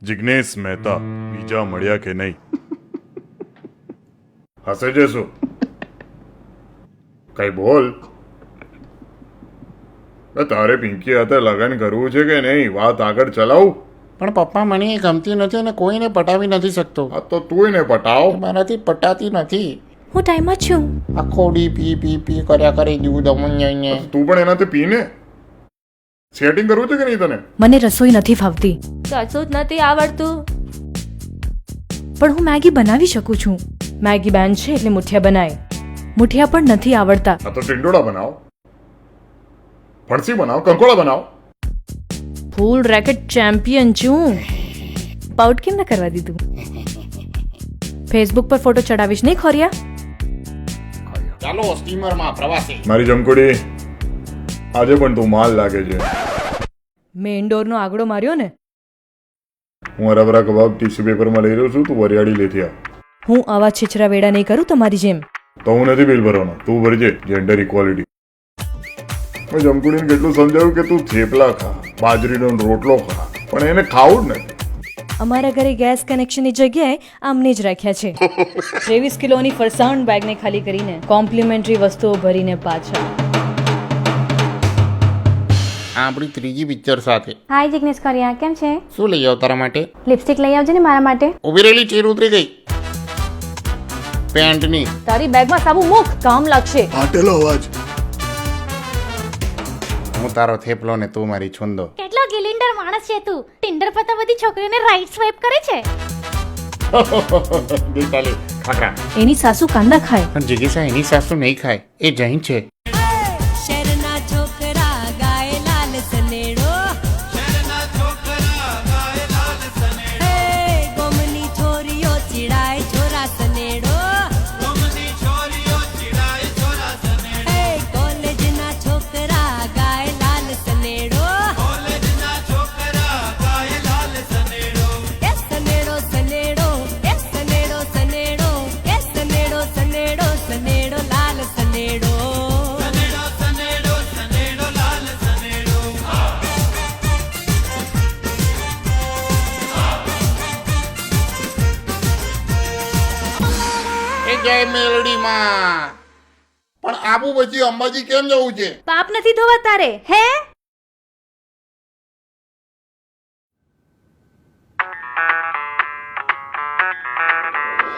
જિગ્નેશ મહેતા બીજા મળ્યા કે નહીં? હસે છે શું? કઈ બોલ. તારે પિંકી હાથે લગ્ન કરવું છે કે નહીં? વાત આગળ ચલાવ. પણ પપ્પા મને એ ગમતી નથી અને કોઈને પટાવી નથી શકતો. હા તો તું એને પટાવ. મારાથી પટાતી નથી. હું ટાઈમ જ છું. આખો ડી પી પી પી કર્યા કરે દૂધ અમન. તું પણ એનાથી પીને સેટિંગ કરવું છે કે નહીં તને? મને રસોઈ નથી ફાવતી. કશું જ નથી આવડતું. પણ હું મેગી બનાવી શકું છું. મેગી બેન છે એટલે મુઠિયા બનાય. મુઠિયા પણ નથી આવડતા. આ તો ટિંડોળા બનાવ, ફણસી બનાવ, કંકોડા બનાવ. ફૂલ રેકેટ ચેમ્પિયન છું. પાઉટ કેમ ના કરવા દીધું? ફેસબુક પર ફોટો ચડાવીશ નહીં ખોરિયા? ચાલો સ્ટીમરમાં પ્રવાસી. મારી જમકુડી, આજે પણ તું માલ લાગે છે. મેઇન ડોરનો આગળો માર્યો ને. હું અરબરા કબાબ ટીશ્યુ પેપરમાં લઈ રહ્યો છું, તું વરિયાળી લેતી આવ. હું આવા છીછરા વેડા નહીં કરું તમારી જેમ. તો હું નથી બિલ ભરવાનો, તું ભરજે. Gender equality. મેં જમકુડીને કેટલું સમજાવ્યું કે તું થેપલા ખા, બાજરીનો રોટલો ખા, પણ એને ખાવું જ નથી. અમારા ઘરે ગેસ કનેક્શનની જગ્યાએ આમને જ રાખ્યા છે. 23 કિલોની ફરસાણ બેગને ખાલી કરીને કોમ્પ્લિમેન્ટરી વસ્તુઓ ભરીને પાછા. આ આપણી ત્રીજી પિક્ચર સાથે. હાય જિગ્નેશ કરિયા, કેમ છે? શું લઈ આવ તારા માટે? લિપસ્ટિક લઈ આવજે ને મારા માટે. ઉભી રહેલી ચીર ઉતરી ગઈ પેન્ટની. તારી બેગમાં સાબુ મૂક, કામ લાગશે. ફાટેલો અવાજ. હું તારો થેપલો ને તું મારી છુંદો. કેટલો ગિલિન્ડર માણસ છે તું. ટિન્ડર પર તો બધી છોકરીઓને રાઈટ સ્વાઇપ કરે છે. ગઈકાલે ખાખરા. એની સાસુ કાંદા ખાય. પણ જિગીસા એની સાસુ નહીં ખાય, એ જૈન છે. શેરના છોકરા ગાય લાલ સનેડો. શેરના છોકરા ગાય લાલ સનેડો. ગોમની છોરીઓ ચીડાય છોરા સનેડો. ગોમની છોરીઓ ચીડાય છોરા સનેડો. કોલેજના છોકરા ગાય લાલ સનેડો. કોલેજના છોકરા ગાય લાલ સનેડો. એ સનેડો સનેડો, એ સનેડો સનેડો, એ સનેડો સનેડો, સનેડો લાલ સનેડો. એ જય મેલડીમાં. પણ આબુ પછી અંબાજી કેમ જવું છે? પાપ નથી ધોવા તારે હે?